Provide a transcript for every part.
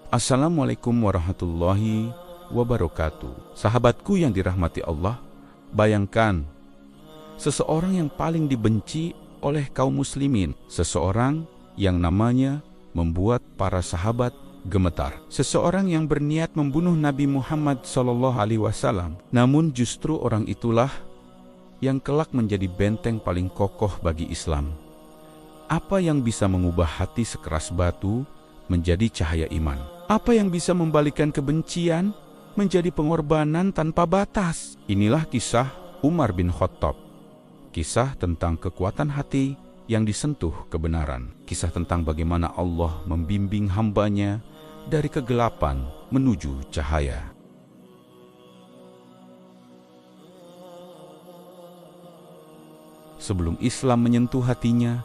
Assalamualaikum warahmatullahi wabarakatuh. Sahabatku yang dirahmati Allah, bayangkan seseorang yang paling dibenci oleh kaum muslimin, seseorang yang namanya membuat para sahabat gemetar, seseorang yang berniat membunuh Nabi Muhammad SAW. Namun justru orang itulah yang kelak menjadi benteng paling kokoh bagi Islam. Apa yang bisa mengubah hati sekeras batu menjadi cahaya iman? Apa yang bisa membalikkan kebencian menjadi pengorbanan tanpa batas? Inilah kisah Umar bin Khattab. Kisah tentang kekuatan hati yang disentuh kebenaran. Kisah tentang bagaimana Allah membimbing hambanya dari kegelapan menuju cahaya. Sebelum Islam menyentuh hatinya,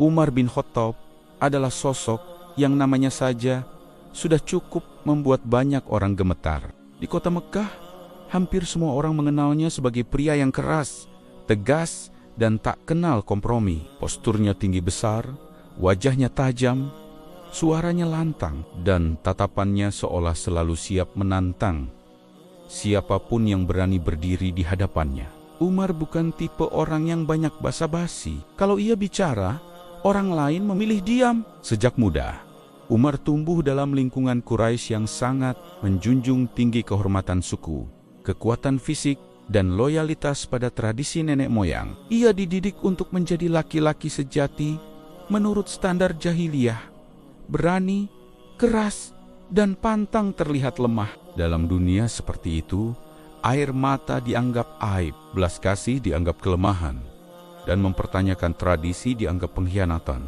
Umar bin Khattab adalah sosok yang namanya saja sudah cukup membuat banyak orang gemetar. Di kota Mekah, hampir semua orang mengenalnya sebagai pria yang keras, tegas, dan tak kenal kompromi. Posturnya tinggi besar, wajahnya tajam, suaranya lantang, dan tatapannya seolah selalu siap menantang siapapun yang berani berdiri di hadapannya. Umar bukan tipe orang yang banyak basa-basi. Kalau ia bicara, orang lain memilih diam. Sejak muda, Umar tumbuh dalam lingkungan Quraisy yang sangat menjunjung tinggi kehormatan suku, kekuatan fisik, dan loyalitas pada tradisi nenek moyang. Ia dididik untuk menjadi laki-laki sejati menurut standar jahiliyah, berani, keras, dan pantang terlihat lemah. Dalam dunia seperti itu, air mata dianggap aib, belas kasih dianggap kelemahan, dan mempertanyakan tradisi dianggap pengkhianatan.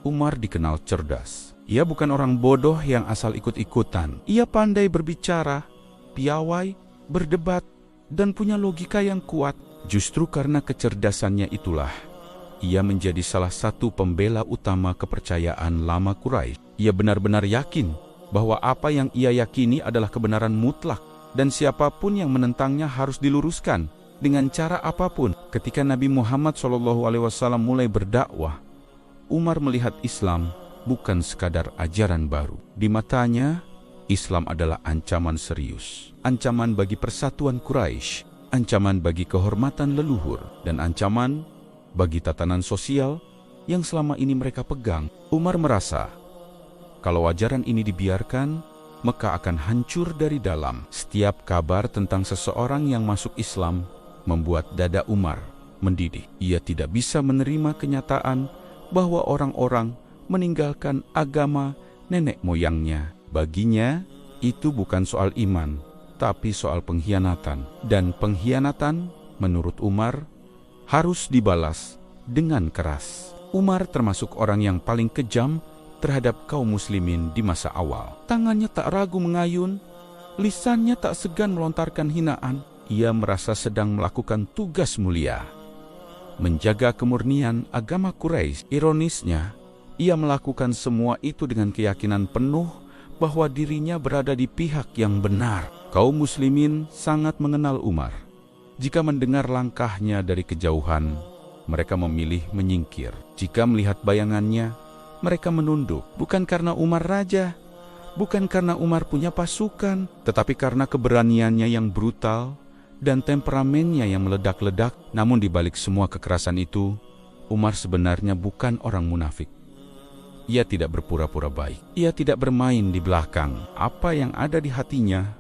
Umar dikenal cerdas. Ia bukan orang bodoh yang asal ikut-ikutan. Ia pandai berbicara, piawai, berdebat, dan punya logika yang kuat. Justru karena kecerdasannya itulah, ia menjadi salah satu pembela utama kepercayaan lama Quraisy. Ia benar-benar yakin bahwa apa yang ia yakini adalah kebenaran mutlak, dan siapapun yang menentangnya harus diluruskan dengan cara apapun. Ketika Nabi Muhammad SAW mulai berdakwah, Umar melihat Islam bukan sekadar ajaran baru. Di matanya, Islam adalah ancaman serius. Ancaman bagi persatuan Quraisy, ancaman bagi kehormatan leluhur, dan ancaman bagi tatanan sosial yang selama ini mereka pegang. Umar merasa, kalau ajaran ini dibiarkan, Mekah akan hancur dari dalam. Setiap kabar tentang seseorang yang masuk Islam membuat dada Umar mendidih. Ia tidak bisa menerima kenyataan bahwa orang-orang meninggalkan agama nenek moyangnya. Baginya, itu bukan soal iman, tapi soal pengkhianatan. Dan pengkhianatan, menurut Umar, harus dibalas dengan keras. Umar termasuk orang yang paling kejam terhadap kaum muslimin di masa awal. Tangannya tak ragu mengayun, lisannya tak segan melontarkan hinaan. Ia merasa sedang melakukan tugas mulia, menjaga kemurnian agama Quraisy. Ironisnya, ia melakukan semua itu dengan keyakinan penuh bahwa dirinya berada di pihak yang benar. Kaum muslimin sangat mengenal Umar. Jika mendengar langkahnya dari kejauhan, mereka memilih menyingkir. Jika melihat bayangannya, mereka menunduk, bukan karena Umar raja, bukan karena Umar punya pasukan, tetapi karena keberaniannya yang brutal dan temperamennya yang meledak-ledak. Namun di balik semua kekerasan itu, Umar sebenarnya bukan orang munafik. Ia tidak berpura-pura baik. Ia tidak bermain di belakang. Apa yang ada di hatinya,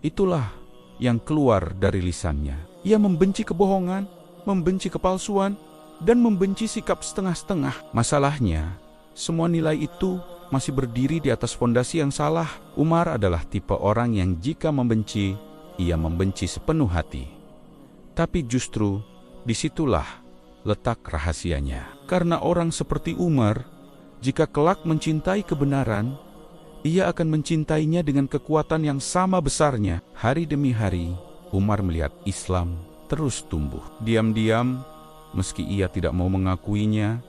itulah yang keluar dari lisannya. Ia membenci kebohongan, membenci kepalsuan, dan membenci sikap setengah-setengah. Masalahnya, semua nilai itu masih berdiri di atas fondasi yang salah. Umar adalah tipe orang yang jika membenci, ia membenci sepenuh hati. Tapi justru disitulah letak rahasianya. Karena orang seperti Umar, jika kelak mencintai kebenaran, ia akan mencintainya dengan kekuatan yang sama besarnya. Hari demi hari, Umar melihat Islam terus tumbuh. Diam-diam, meski ia tidak mau mengakuinya,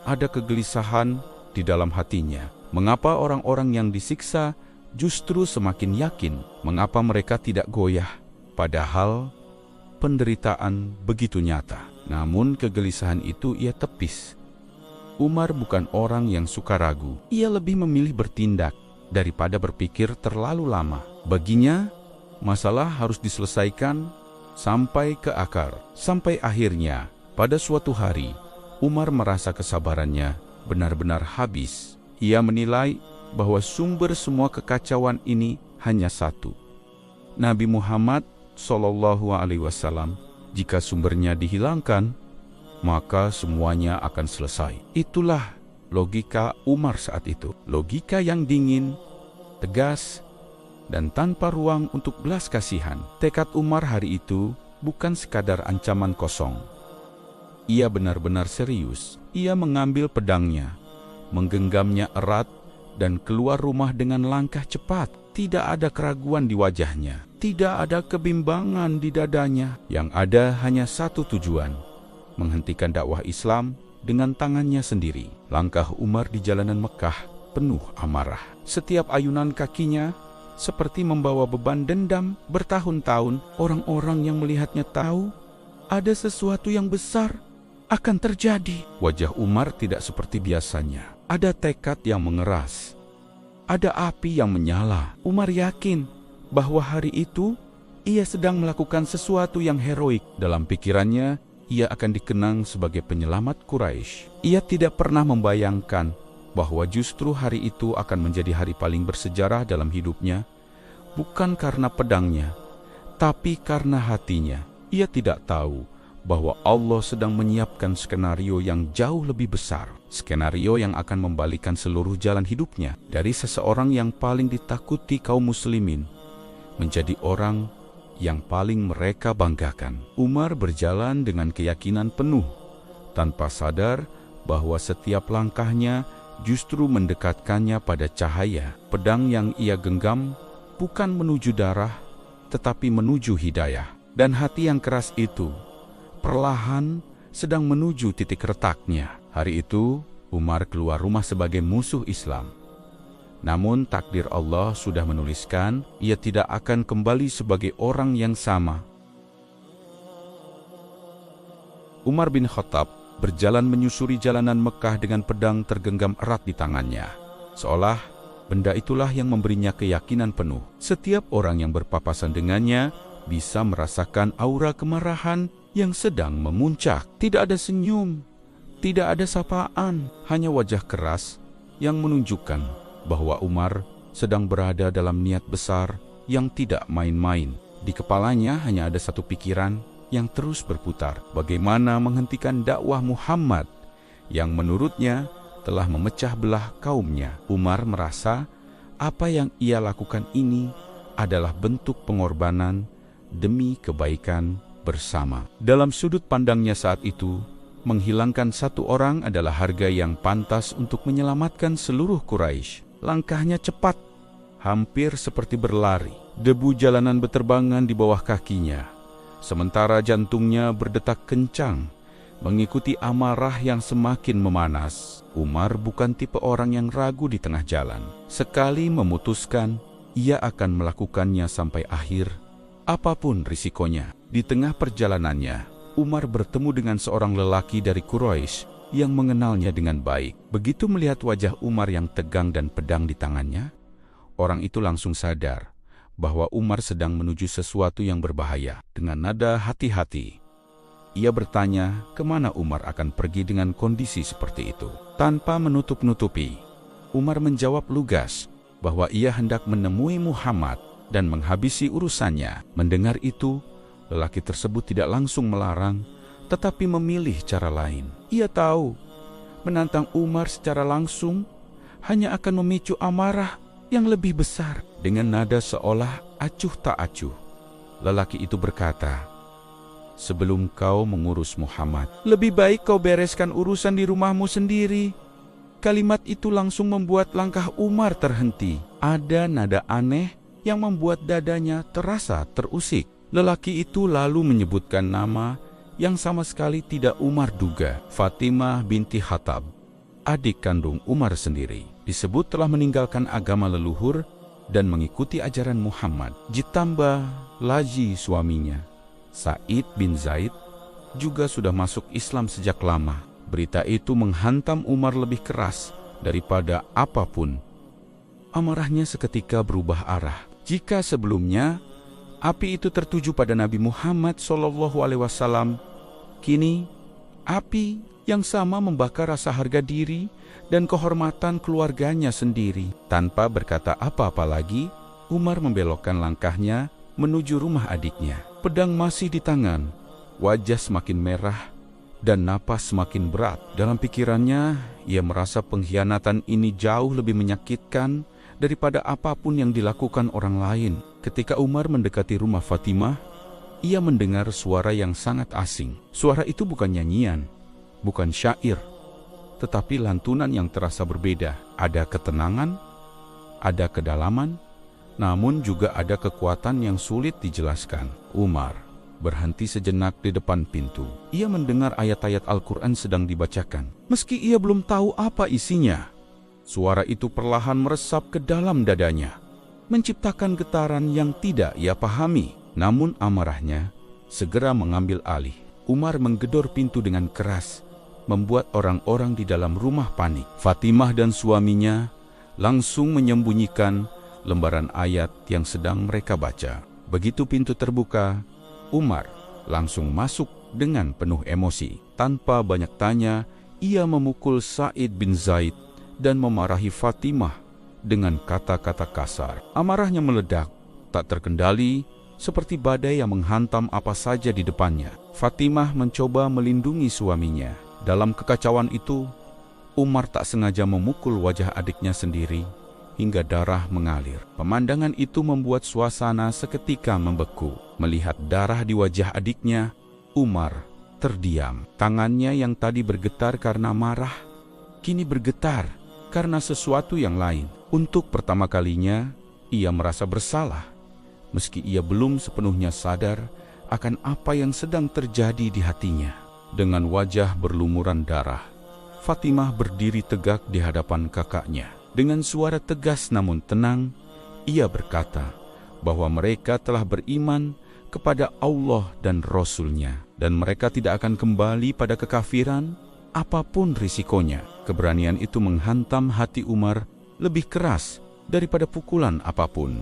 ada kegelisahan di dalam hatinya. Mengapa orang-orang yang disiksa justru semakin yakin? Mengapa mereka tidak goyah? Padahal penderitaan begitu nyata. Namun kegelisahan itu ia tepis. Umar bukan orang yang suka ragu. Ia lebih memilih bertindak. daripada berpikir terlalu lama. Baginya, masalah harus diselesaikan sampai ke akar. Sampai akhirnya, pada suatu hari, Umar merasa kesabarannya benar-benar habis. Ia menilai bahwa sumber semua kekacauan ini hanya satu, Nabi Muhammad SAW. Jika sumbernya dihilangkan, maka semuanya akan selesai. Itulah logika Umar saat itu. Logika yang dingin, tegas, dan tanpa ruang untuk belas kasihan. Tekad Umar hari itu bukan sekadar ancaman kosong. Ia benar-benar serius. Ia mengambil pedangnya, menggenggamnya erat, dan keluar rumah dengan langkah cepat. Tidak ada keraguan di wajahnya, tidak ada kebimbangan di dadanya. Yang ada hanya satu tujuan, menghentikan dakwah Islam dengan tangannya sendiri. Langkah Umar di jalanan Mekah penuh amarah. Setiap ayunan kakinya seperti membawa beban dendam bertahun-tahun. Orang-orang yang melihatnya tahu ada sesuatu yang besar akan terjadi. Wajah Umar tidak seperti biasanya. Ada tekad yang mengeras, ada api yang menyala. Umar yakin bahwa hari itu ia sedang melakukan sesuatu yang heroik. Dalam pikirannya, ia akan dikenang sebagai penyelamat Quraisy. Ia tidak pernah membayangkan bahwa justru hari itu akan menjadi hari paling bersejarah dalam hidupnya, bukan karena pedangnya, tapi karena hatinya. Ia tidak tahu bahwa Allah sedang menyiapkan skenario yang jauh lebih besar. Skenario yang akan membalikan seluruh jalan hidupnya dari seseorang yang paling ditakuti kaum muslimin menjadi orang yang paling mereka banggakan. Umar berjalan dengan keyakinan penuh, tanpa sadar bahwa setiap langkahnya justru mendekatkannya pada cahaya. Pedang yang ia genggam bukan menuju darah, tetapi menuju hidayah. Dan hati yang keras itu perlahan sedang menuju titik retaknya. Hari itu, Umar keluar rumah sebagai musuh Islam. Namun takdir Allah sudah menuliskan ia tidak akan kembali sebagai orang yang sama. Umar bin Khattab berjalan menyusuri jalanan Mekah dengan pedang tergenggam erat di tangannya. Seolah benda itulah yang memberinya keyakinan penuh. Setiap orang yang berpapasan dengannya bisa merasakan aura kemarahan yang sedang memuncak. Tidak ada senyum, tidak ada sapaan, hanya wajah keras yang menunjukkan bahwa Umar sedang berada dalam niat besar yang tidak main-main. Di kepalanya hanya ada satu pikiran yang terus berputar, bagaimana menghentikan dakwah Muhammad yang menurutnya telah memecah belah kaumnya. Umar merasa apa yang ia lakukan ini adalah bentuk pengorbanan demi kebaikan bersama. Dalam sudut pandangnya saat itu, menghilangkan satu orang adalah harga yang pantas untuk menyelamatkan seluruh Quraisy. Langkahnya cepat, hampir seperti berlari. Debu jalanan berterbangan di bawah kakinya, sementara jantungnya berdetak kencang, mengikuti amarah yang semakin memanas. Umar bukan tipe orang yang ragu di tengah jalan. Sekali memutuskan, ia akan melakukannya sampai akhir, apapun risikonya. Di tengah perjalanannya, Umar bertemu dengan seorang lelaki dari Quraisy yang mengenalnya dengan baik. Begitu melihat wajah Umar yang tegang dan pedang di tangannya, orang itu langsung sadar bahwa Umar sedang menuju sesuatu yang berbahaya. Dengan nada hati-hati, ia bertanya kemana Umar akan pergi dengan kondisi seperti itu. Tanpa menutup-nutupi, Umar menjawab lugas bahwa ia hendak menemui Muhammad dan menghabisi urusannya. Mendengar itu, lelaki tersebut tidak langsung melarang, tetapi memilih cara lain. Ia tahu, menantang Umar secara langsung hanya akan memicu amarah yang lebih besar. Dengan nada seolah acuh tak acuh, lelaki itu berkata, "Sebelum kau mengurus Muhammad, lebih baik kau bereskan urusan di rumahmu sendiri." Kalimat itu langsung membuat langkah Umar terhenti. Ada nada aneh yang membuat dadanya terasa terusik. Lelaki itu lalu menyebutkan nama yang sama sekali tidak Umar duga. Fatimah binti Khattab, adik kandung Umar sendiri, disebut telah meninggalkan agama leluhur dan mengikuti ajaran Muhammad. Ditambah lagi suaminya, Sa'id bin Zaid, juga sudah masuk Islam sejak lama. Berita itu menghantam Umar lebih keras daripada apapun. amarahnya seketika berubah arah. Jika sebelumnya api itu tertuju pada Nabi Muhammad SAW, kini api yang sama membakar rasa harga diri dan kehormatan keluarganya sendiri. Tanpa berkata apa-apa lagi, Umar membelokkan langkahnya menuju rumah adiknya. Pedang masih di tangan, wajah semakin merah dan napas semakin berat. Dalam pikirannya, ia merasa pengkhianatan ini jauh lebih menyakitkan daripada apapun yang dilakukan orang lain. Ketika Umar mendekati rumah Fatimah, ia mendengar suara yang sangat asing. Suara itu bukan nyanyian, bukan syair, tetapi lantunan yang terasa berbeda. Ada ketenangan, ada kedalaman, namun juga ada kekuatan yang sulit dijelaskan. Umar berhenti sejenak di depan pintu. Ia mendengar ayat-ayat Al-Quran sedang dibacakan. Meski ia belum tahu apa isinya, suara itu perlahan meresap ke dalam dadanya, menciptakan getaran yang tidak ia pahami. Namun amarahnya segera mengambil alih. Umar menggedor pintu dengan keras, membuat orang-orang di dalam rumah panik. Fatimah dan suaminya langsung menyembunyikan lembaran ayat yang sedang mereka baca. Begitu pintu terbuka, Umar langsung masuk dengan penuh emosi. Tanpa banyak tanya, ia memukul Sa'id bin Zaid dan memarahi Fatimah dengan kata-kata kasar. Amarahnya meledak, tak terkendali, seperti badai yang menghantam apa saja di depannya. Fatimah mencoba melindungi suaminya. Dalam kekacauan itu, Umar tak sengaja memukul wajah adiknya sendiri hingga darah mengalir. Pemandangan itu membuat suasana seketika membeku. Melihat darah di wajah adiknya, Umar terdiam. Tangannya yang tadi bergetar karena marah, kini bergetar karena sesuatu yang lain. Untuk pertama kalinya, ia merasa bersalah, meski ia belum sepenuhnya sadar akan apa yang sedang terjadi di hatinya. Dengan wajah berlumuran darah, Fatimah berdiri tegak di hadapan kakaknya. Dengan suara tegas namun tenang, ia berkata bahwa mereka telah beriman kepada Allah dan Rasul-Nya, dan mereka tidak akan kembali pada kekafiran apapun risikonya. Keberanian itu menghantam hati Umar lebih keras daripada pukulan apapun.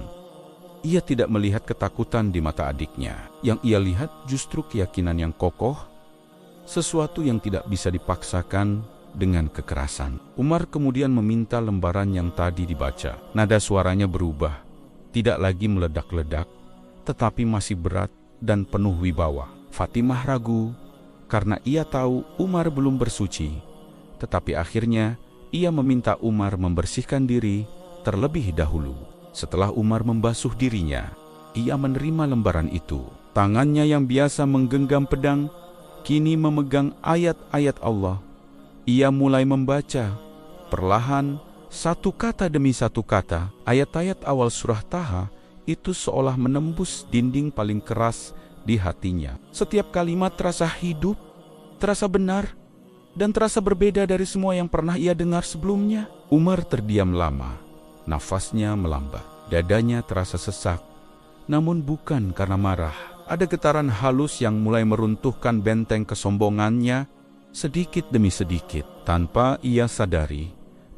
Ia tidak melihat ketakutan di mata adiknya. Yang ia lihat justru keyakinan yang kokoh, sesuatu yang tidak bisa dipaksakan dengan kekerasan. Umar kemudian meminta lembaran yang tadi dibaca. Nada suaranya berubah, tidak lagi meledak-ledak, tetapi masih berat dan penuh wibawa. Fatimah ragu karena ia tahu Umar belum bersuci, tetapi akhirnya ia meminta Umar membersihkan diri terlebih dahulu. Setelah Umar membasuh dirinya, ia menerima lembaran itu. Tangannya yang biasa menggenggam pedang kini memegang ayat-ayat Allah. Ia mulai membaca perlahan, satu kata demi satu kata. Ayat-ayat awal surah Taha itu seolah menembus dinding paling keras di hatinya. Setiap kalimat terasa hidup, terasa benar, dan terasa berbeda dari semua yang pernah ia dengar sebelumnya. Umar terdiam lama, nafasnya melambat, dadanya terasa sesak, namun bukan karena marah. Ada getaran halus yang mulai meruntuhkan benteng kesombongannya sedikit demi sedikit. Tanpa ia sadari,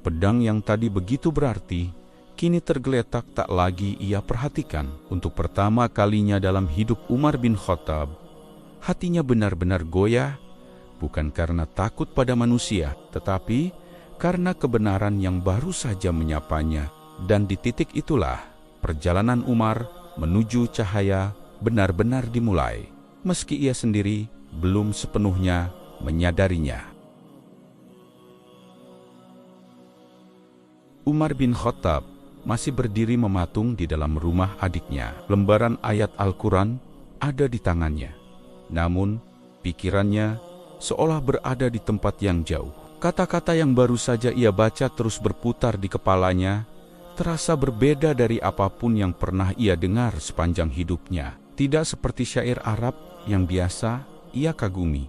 pedang yang tadi begitu berarti, kini tergeletak tak lagi ia perhatikan. Untuk pertama kalinya dalam hidup Umar bin Khattab, hatinya benar-benar goyah, bukan karena takut pada manusia, tetapi karena kebenaran yang baru saja menyapanya. Dan di titik itulah, perjalanan Umar menuju cahaya benar-benar dimulai, meski ia sendiri belum sepenuhnya menyadarinya. Umar bin Khattab masih berdiri mematung di dalam rumah adiknya. Lembaran ayat Al-Quran ada di tangannya, namun pikirannya seolah berada di tempat yang jauh. Kata-kata yang baru saja ia baca terus berputar di kepalanya, terasa berbeda dari apapun yang pernah ia dengar sepanjang hidupnya. Tidak seperti syair Arab yang biasa ia kagumi.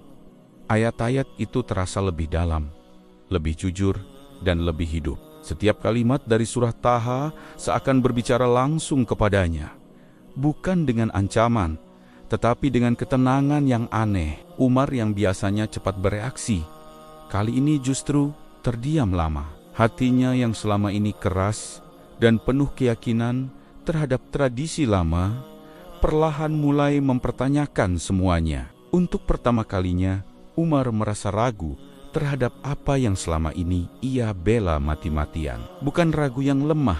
Ayat-ayat itu terasa lebih dalam, lebih jujur, dan lebih hidup. Setiap kalimat dari surah Taha seakan berbicara langsung kepadanya. Bukan dengan ancaman, tetapi dengan ketenangan yang aneh. Umar yang biasanya cepat bereaksi, kali ini justru terdiam lama. Hatinya yang selama ini keras dan penuh keyakinan terhadap tradisi lama, perlahan mulai mempertanyakan semuanya. Untuk pertama kalinya, Umar merasa ragu terhadap apa yang selama ini ia bela mati-matian. Bukan ragu yang lemah,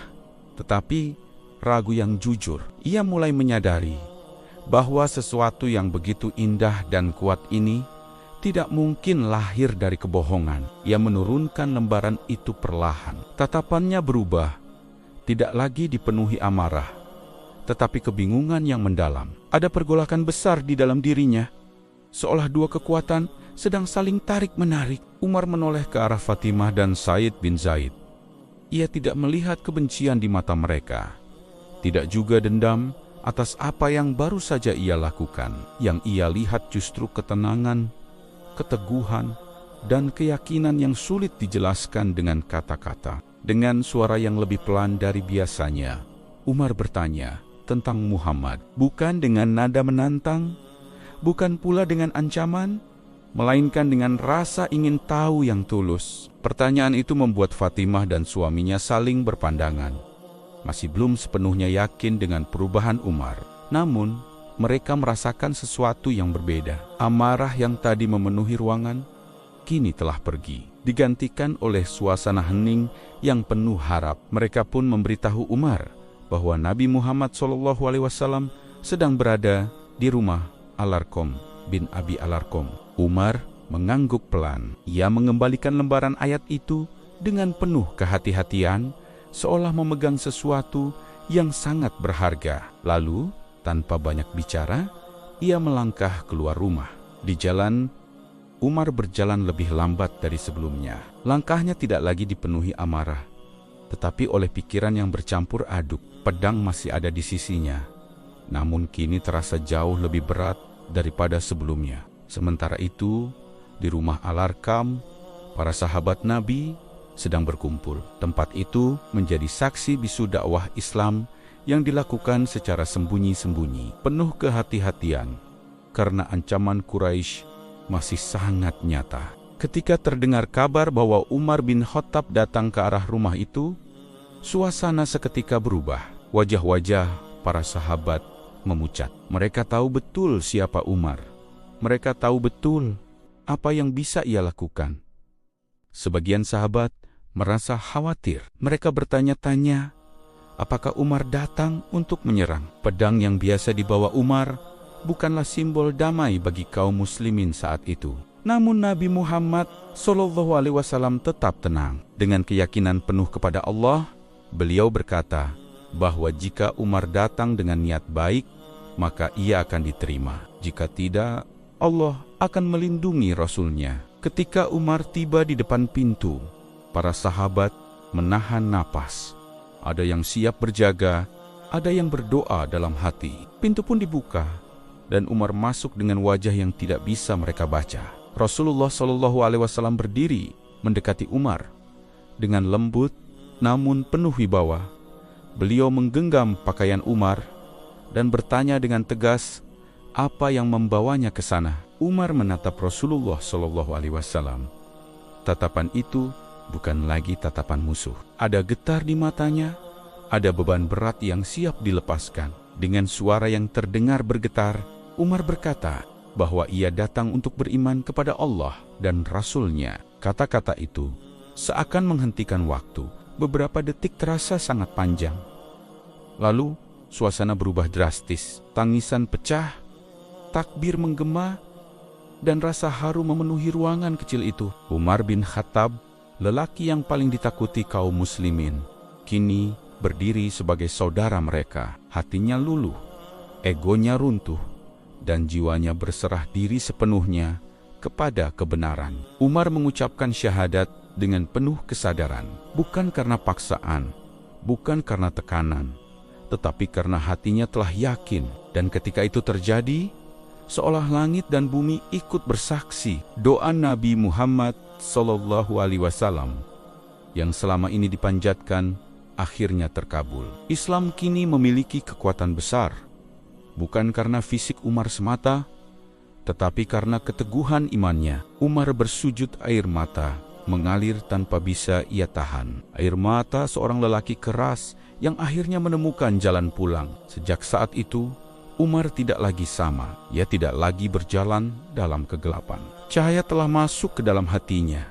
tetapi ragu yang jujur. Ia mulai menyadari bahwa sesuatu yang begitu indah dan kuat ini tidak mungkin lahir dari kebohongan. Ia menurunkan lembaran itu perlahan. Tatapannya berubah, tidak lagi dipenuhi amarah, tetapi kebingungan yang mendalam. Ada pergolakan besar di dalam dirinya, seolah dua kekuatan sedang saling tarik-menarik. Umar menoleh ke arah Fatimah dan Said bin Zaid. Ia tidak melihat kebencian di mata mereka, tidak juga dendam atas apa yang baru saja ia lakukan. Yang ia lihat justru ketenangan, keteguhan, dan keyakinan yang sulit dijelaskan dengan kata-kata. Dengan suara yang lebih pelan dari biasanya, Umar bertanya tentang Muhammad, bukan dengan nada menantang, bukan pula dengan ancaman, melainkan dengan rasa ingin tahu yang tulus. Pertanyaan itu membuat Fatimah dan suaminya saling berpandangan. Masih belum sepenuhnya yakin dengan perubahan Umar, namun mereka merasakan sesuatu yang berbeda. Amarah yang tadi memenuhi ruangan kini telah pergi, digantikan oleh suasana hening yang penuh harap. Mereka pun memberitahu Umar bahwa Nabi Muhammad SAW sedang berada di rumah Al-Arqam bin Abi Al-Arqam. Umar mengangguk pelan. Ia mengembalikan lembaran ayat itu dengan penuh kehati-hatian, seolah memegang sesuatu yang sangat berharga. Lalu, tanpa banyak bicara, ia melangkah keluar rumah. Di jalan, Umar berjalan lebih lambat dari sebelumnya. Langkahnya tidak lagi dipenuhi amarah, tetapi oleh pikiran yang bercampur aduk. Pedang masih ada di sisinya, namun kini terasa jauh lebih berat daripada sebelumnya. Sementara itu, di rumah Al-Arqam, para sahabat Nabi sedang berkumpul. Tempat itu menjadi saksi bisu dakwah Islam yang dilakukan secara sembunyi-sembunyi, penuh kehati-hatian, karena ancaman Quraisy masih sangat nyata. Ketika terdengar kabar bahwa Umar bin Khattab datang ke arah rumah itu, suasana seketika berubah. Wajah-wajah para sahabat memucat. Mereka tahu betul siapa Umar. Mereka tahu betul apa yang bisa ia lakukan. Sebagian sahabat merasa khawatir. Mereka bertanya-tanya, apakah Umar datang untuk menyerang? Pedang yang biasa dibawa Umar bukanlah simbol damai bagi kaum muslimin saat itu. Namun Nabi Muhammad SAW tetap tenang. Dengan keyakinan penuh kepada Allah, beliau berkata bahwa jika Umar datang dengan niat baik, maka ia akan diterima. Jika tidak, Allah akan melindungi Rasul-Nya. Ketika Umar tiba di depan pintu, para sahabat menahan napas. Ada yang siap berjaga, ada yang berdoa dalam hati. Pintu pun dibuka, dan Umar masuk dengan wajah yang tidak bisa mereka baca. Rasulullah SAW berdiri mendekati Umar. Dengan lembut, namun penuh wibawa, beliau menggenggam pakaian Umar dan bertanya dengan tegas, apa yang membawanya ke sana? Umar menatap Rasulullah SAW. Tatapan itu bukan lagi tatapan musuh. Ada getar di matanya, ada beban berat yang siap dilepaskan. Dengan suara yang terdengar bergetar, Umar berkata bahwa ia datang untuk beriman kepada Allah dan Rasul-Nya. Kata-kata itu seakan menghentikan waktu. Beberapa detik terasa sangat panjang. Lalu, suasana berubah drastis. Tangisan pecah, takbir menggema, dan rasa haru memenuhi ruangan kecil itu. Umar bin Khattab, lelaki yang paling ditakuti kaum muslimin, kini berdiri sebagai saudara mereka. Hatinya luluh, egonya runtuh, dan jiwanya berserah diri sepenuhnya kepada kebenaran. Umar mengucapkan syahadat dengan penuh kesadaran, bukan karena paksaan, bukan karena tekanan, tetapi karena hatinya telah yakin. Dan ketika itu terjadi, seolah langit dan bumi ikut bersaksi. Doa Nabi Muhammad SAW yang selama ini dipanjatkan akhirnya terkabul. Islam kini memiliki kekuatan besar, bukan karena fisik Umar semata, tetapi karena keteguhan imannya. Umar bersujud, air mata mengalir tanpa bisa ia tahan. Air mata seorang lelaki keras yang akhirnya menemukan jalan pulang. Sejak saat itu, Umar tidak lagi sama. Ia tidak lagi berjalan dalam kegelapan. Cahaya telah masuk ke dalam hatinya,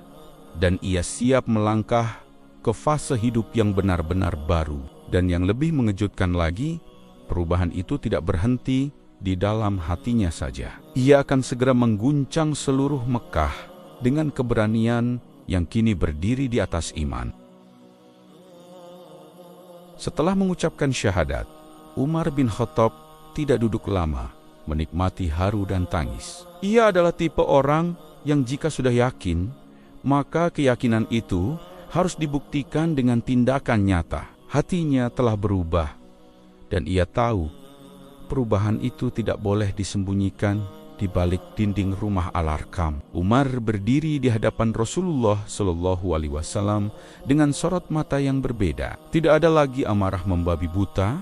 dan ia siap melangkah ke fase hidup yang benar-benar baru. Dan yang lebih mengejutkan lagi, perubahan itu tidak berhenti di dalam hatinya saja. Ia akan segera mengguncang seluruh Mekah dengan keberanian yang kini berdiri di atas iman. Setelah mengucapkan syahadat, Umar bin Khattab tidak duduk lama, menikmati haru dan tangis. Ia adalah tipe orang yang jika sudah yakin, maka keyakinan itu harus dibuktikan dengan tindakan nyata. Hatinya telah berubah, dan ia tahu perubahan itu tidak boleh disembunyikan di balik dinding rumah Al-Arqam. Umar berdiri di hadapan Rasulullah Shallallahu Alaihi Wasallam dengan sorot mata yang berbeda. Tidak ada lagi amarah membabi buta,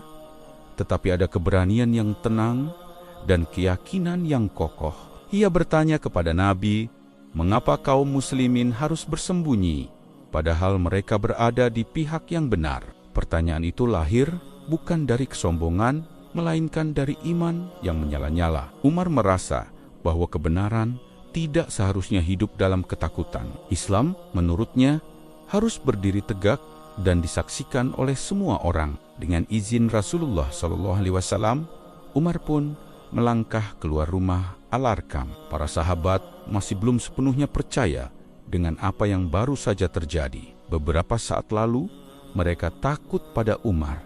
tetapi ada keberanian yang tenang dan keyakinan yang kokoh. Ia bertanya kepada Nabi, mengapa kaum muslimin harus bersembunyi, padahal mereka berada di pihak yang benar? Pertanyaan itu lahir bukan dari kesombongan, melainkan dari iman yang menyala-nyala. Umar merasa bahwa kebenaran tidak seharusnya hidup dalam ketakutan. Islam, menurutnya, harus berdiri tegak dan disaksikan oleh semua orang. Dengan izin Rasulullah SAW, Umar pun melangkah keluar rumah Al-Arqam. Para sahabat masih belum sepenuhnya percaya dengan apa yang baru saja terjadi. Beberapa saat lalu, mereka takut pada Umar.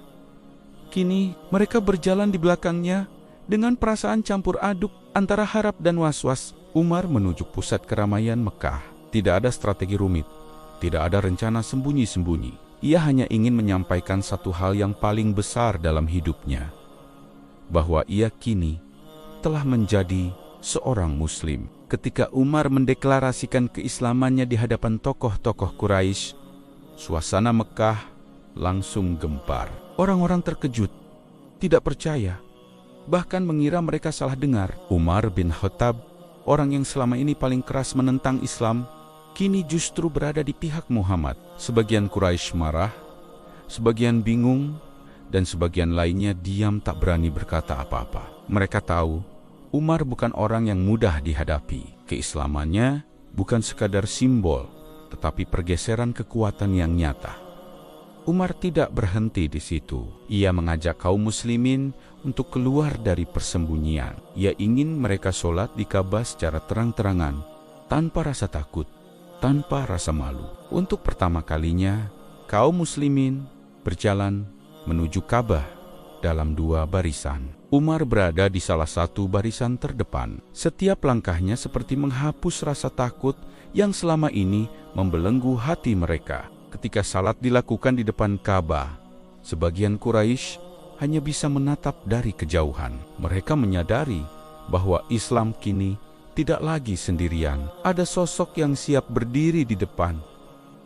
Kini mereka berjalan di belakangnya dengan perasaan campur aduk antara harap dan was-was. Umar menuju pusat keramaian Mekah. Tidak ada strategi rumit, tidak ada rencana sembunyi-sembunyi. Ia hanya ingin menyampaikan satu hal yang paling besar dalam hidupnya, bahwa ia kini telah menjadi seorang Muslim. Ketika Umar mendeklarasikan keislamannya di hadapan tokoh-tokoh Quraisy, suasana Mekah langsung gempar. Orang-orang terkejut, tidak percaya, bahkan mengira mereka salah dengar. Umar bin Khattab, orang yang selama ini paling keras menentang Islam, kini justru berada di pihak Muhammad. Sebagian Quraisy marah, sebagian bingung, dan sebagian lainnya diam tak berani berkata apa-apa. Mereka tahu, Umar bukan orang yang mudah dihadapi. Keislamannya bukan sekadar simbol, tetapi pergeseran kekuatan yang nyata. Umar tidak berhenti di situ. Ia mengajak kaum muslimin untuk keluar dari persembunyian. Ia ingin mereka sholat di Ka'bah secara terang-terangan, tanpa rasa takut, tanpa rasa malu. Untuk pertama kalinya, kaum muslimin berjalan menuju Ka'bah dalam dua barisan. Umar berada di salah satu barisan terdepan. Setiap langkahnya seperti menghapus rasa takut yang selama ini membelenggu hati mereka. Ketika salat dilakukan di depan Ka'bah, sebagian Quraisy hanya bisa menatap dari kejauhan. Mereka menyadari bahwa Islam kini tidak lagi sendirian. Ada sosok yang siap berdiri di depan,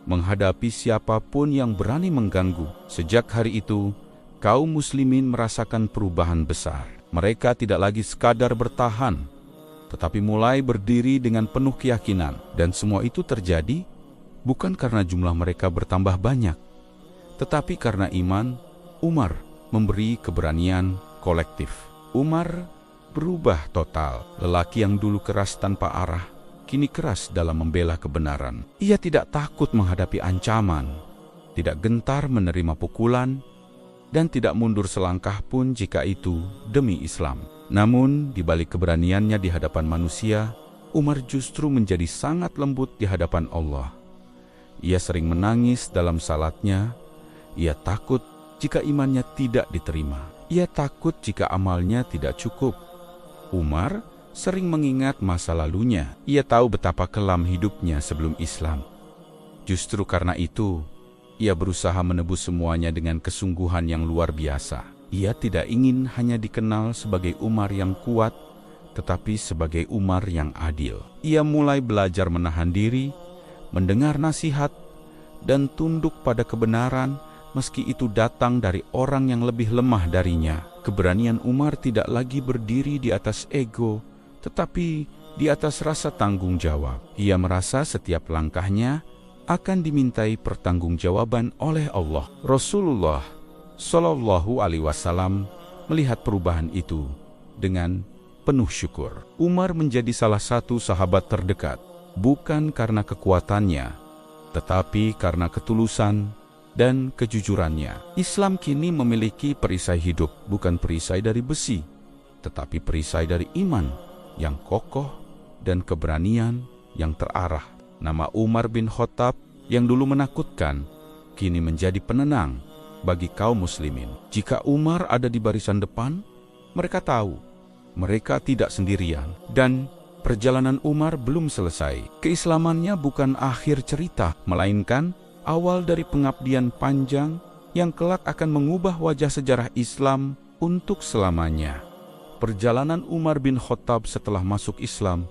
menghadapi siapapun yang berani mengganggu. Sejak hari itu, kaum muslimin merasakan perubahan besar. Mereka tidak lagi sekadar bertahan, tetapi mulai berdiri dengan penuh keyakinan. Dan semua itu terjadi bukan karena jumlah mereka bertambah banyak, tetapi karena iman. Umar memberi keberanian kolektif. Umar berubah total. Lelaki yang dulu keras tanpa arah, kini keras dalam membela kebenaran. Ia tidak takut menghadapi ancaman, tidak gentar menerima pukulan, dan tidak mundur selangkah pun jika itu demi Islam. Namun, di balik keberaniannya di hadapan manusia, Umar justru menjadi sangat lembut di hadapan Allah. Ia sering menangis dalam salatnya. Ia takut jika imannya tidak diterima. Ia takut jika amalnya tidak cukup. Umar sering mengingat masa lalunya. Ia tahu betapa kelam hidupnya sebelum Islam. Justru karena itu, ia berusaha menebus semuanya dengan kesungguhan yang luar biasa. Ia tidak ingin hanya dikenal sebagai Umar yang kuat, tetapi sebagai Umar yang adil. Ia mulai belajar menahan diri, mendengar nasihat, dan tunduk pada kebenaran meski itu datang dari orang yang lebih lemah darinya. Keberanian Umar tidak lagi berdiri di atas ego, tetapi di atas rasa tanggung jawab. Ia merasa setiap langkahnya akan dimintai pertanggungjawaban oleh Allah. Rasulullah Shallallahu Alaihi Wasallam melihat perubahan itu dengan penuh syukur. Umar menjadi salah satu sahabat terdekat, bukan karena kekuatannya, tetapi karena ketulusan dan kejujurannya. Islam kini memiliki perisai hidup, bukan perisai dari besi, tetapi perisai dari iman yang kokoh dan keberanian yang terarah. Nama Umar bin Khattab yang dulu menakutkan, kini menjadi penenang bagi kaum muslimin. Jika Umar ada di barisan depan, mereka tahu mereka tidak sendirian. Dan perjalanan Umar belum selesai. Keislamannya bukan akhir cerita, melainkan awal dari pengabdian panjang yang kelak akan mengubah wajah sejarah Islam untuk selamanya. Perjalanan Umar bin Khattab setelah masuk Islam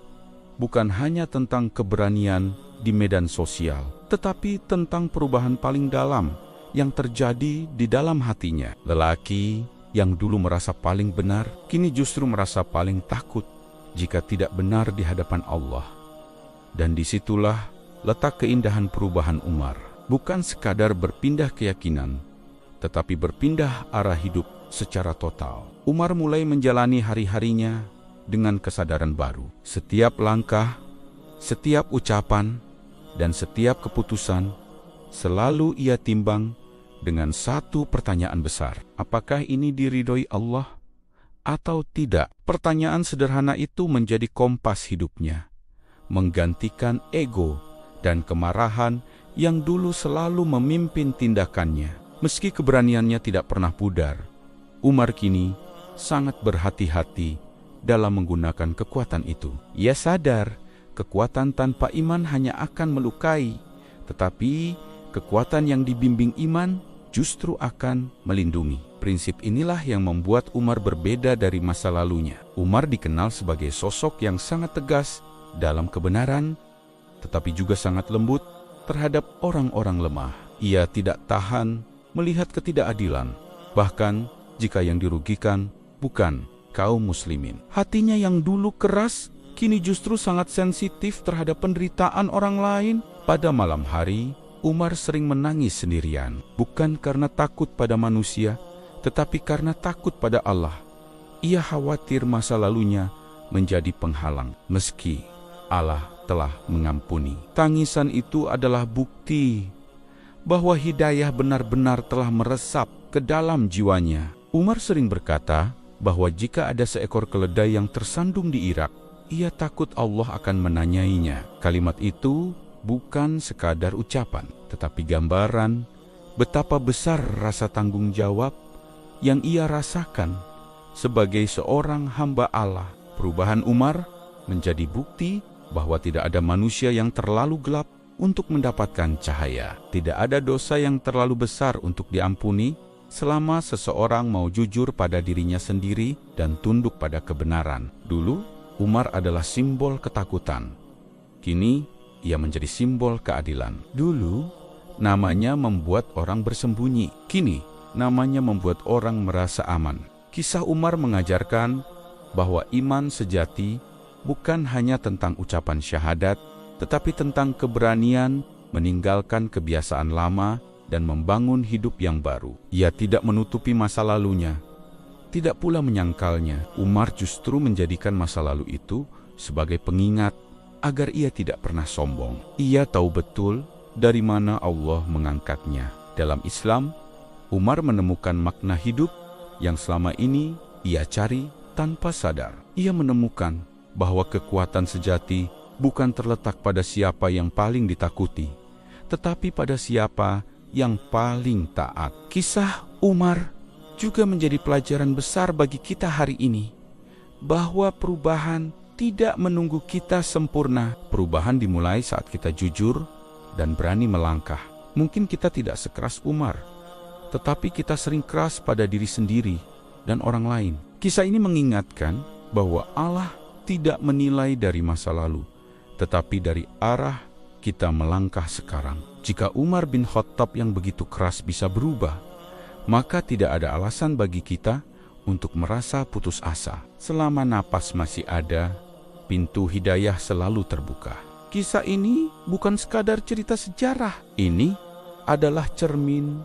bukan hanya tentang keberanian di medan sosial, tetapi tentang perubahan paling dalam yang terjadi di dalam hatinya. Lelaki yang dulu merasa paling benar, kini justru merasa paling takut jika tidak benar di hadapan Allah. Dan disitulah letak keindahan perubahan Umar. Bukan sekadar berpindah keyakinan, tetapi berpindah arah hidup secara total. Umar mulai menjalani hari-harinya dengan kesadaran baru. Setiap langkah, setiap ucapan, dan setiap keputusan selalu ia timbang dengan satu pertanyaan besar. Apakah ini diridhoi Allah atau tidak? Pertanyaan sederhana itu menjadi kompas hidupnya, menggantikan ego dan kemarahan yang dulu selalu memimpin tindakannya. Meski keberaniannya tidak pernah pudar, Umar kini sangat berhati-hati dalam menggunakan kekuatan itu. Ia sadar kekuatan tanpa iman hanya akan melukai, tetapi kekuatan yang dibimbing iman justru akan melindungi. Prinsip inilah yang membuat Umar berbeda dari masa lalunya. Umar dikenal sebagai sosok yang sangat tegas dalam kebenaran, tetapi juga sangat lembut terhadap orang-orang lemah. Ia tidak tahan melihat ketidakadilan, bahkan jika yang dirugikan bukan kaum muslimin. Hatinya yang dulu keras, kini justru sangat sensitif terhadap penderitaan orang lain. Pada malam hari, Umar sering menangis sendirian, bukan karena takut pada manusia, tetapi karena takut pada Allah. Ia khawatir masa lalunya menjadi penghalang, meski Allah telah mengampuni. Tangisan itu adalah bukti bahwa hidayah benar-benar telah meresap ke dalam jiwanya. Umar sering berkata bahwa jika ada seekor keledai yang tersandung di Irak, ia takut Allah akan menanyainya. Kalimat itu bukan sekadar ucapan, tetapi gambaran betapa besar rasa tanggung jawab yang ia rasakan sebagai seorang hamba Allah. Perubahan Umar menjadi bukti bahwa tidak ada manusia yang terlalu gelap untuk mendapatkan cahaya. Tidak ada dosa yang terlalu besar untuk diampuni selama seseorang mau jujur pada dirinya sendiri dan tunduk pada kebenaran. Dulu, Umar adalah simbol ketakutan. Kini, ia menjadi simbol keadilan. Dulu, namanya membuat orang bersembunyi. Kini, namanya membuat orang merasa aman. Kisah Umar mengajarkan bahwa iman sejati bukan hanya tentang ucapan syahadat, tetapi tentang keberanian meninggalkan kebiasaan lama dan membangun hidup yang baru. Ia tidak menutupi masa lalunya, tidak pula menyangkalnya. Umar justru menjadikan masa lalu itu sebagai pengingat agar ia tidak pernah sombong. Ia tahu betul dari mana Allah mengangkatnya. Dalam Islam, Umar menemukan makna hidup yang selama ini ia cari tanpa sadar. Ia menemukan bahwa kekuatan sejati bukan terletak pada siapa yang paling ditakuti, tetapi pada siapa yang paling taat. Kisah Umar juga menjadi pelajaran besar bagi kita hari ini, bahwa perubahan tidak menunggu kita sempurna. Perubahan dimulai saat kita jujur dan berani melangkah. Mungkin kita tidak sekeras Umar, tetapi kita sering keras pada diri sendiri dan orang lain. Kisah ini mengingatkan bahwa Allah tidak menilai dari masa lalu, tetapi dari arah kita melangkah sekarang. Jika Umar bin Khattab yang begitu keras bisa berubah, maka tidak ada alasan bagi kita untuk merasa putus asa. Selama napas masih ada, pintu hidayah selalu terbuka. Kisah ini bukan sekadar cerita sejarah. Ini adalah cermin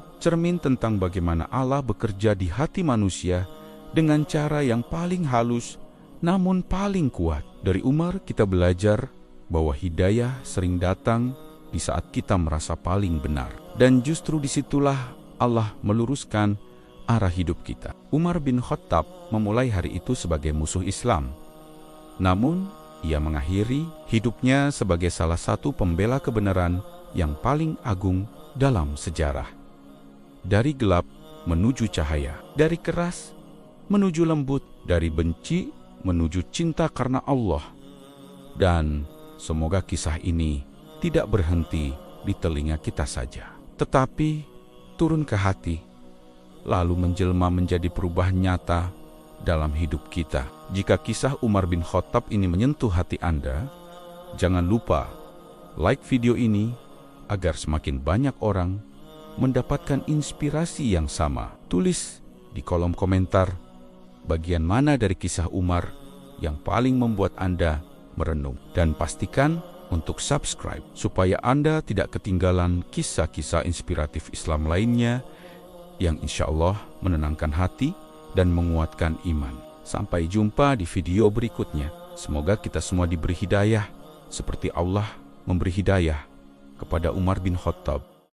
tentang bagaimana Allah bekerja di hati manusia dengan cara yang paling halus namun paling kuat. Dari Umar kita belajar bahwa hidayah sering datang di saat kita merasa paling benar. Dan justru disitulah Allah meluruskan arah hidup kita. Umar bin Khattab memulai hari itu sebagai musuh Islam. Namun, ia mengakhiri hidupnya sebagai salah satu pembela kebenaran yang paling agung dalam sejarah. Dari gelap menuju cahaya, dari keras menuju lembut, dari benci menuju cinta karena Allah. Dan semoga kisah ini tidak berhenti di telinga kita saja, tetapi turun ke hati, lalu menjelma menjadi perubahan nyata dalam hidup kita. Jika kisah Umar bin Khattab ini menyentuh hati Anda, jangan lupa like video ini agar semakin banyak orang mendapatkan inspirasi yang sama. Tulis di kolom komentar bagian mana dari kisah Umar yang paling membuat Anda merenung. Dan pastikan untuk subscribe supaya Anda tidak ketinggalan kisah-kisah inspiratif Islam lainnya yang insya Allah menenangkan hati dan menguatkan iman. Sampai jumpa di video berikutnya. Semoga kita semua diberi hidayah seperti Allah memberi hidayah kepada Umar bin Khattab.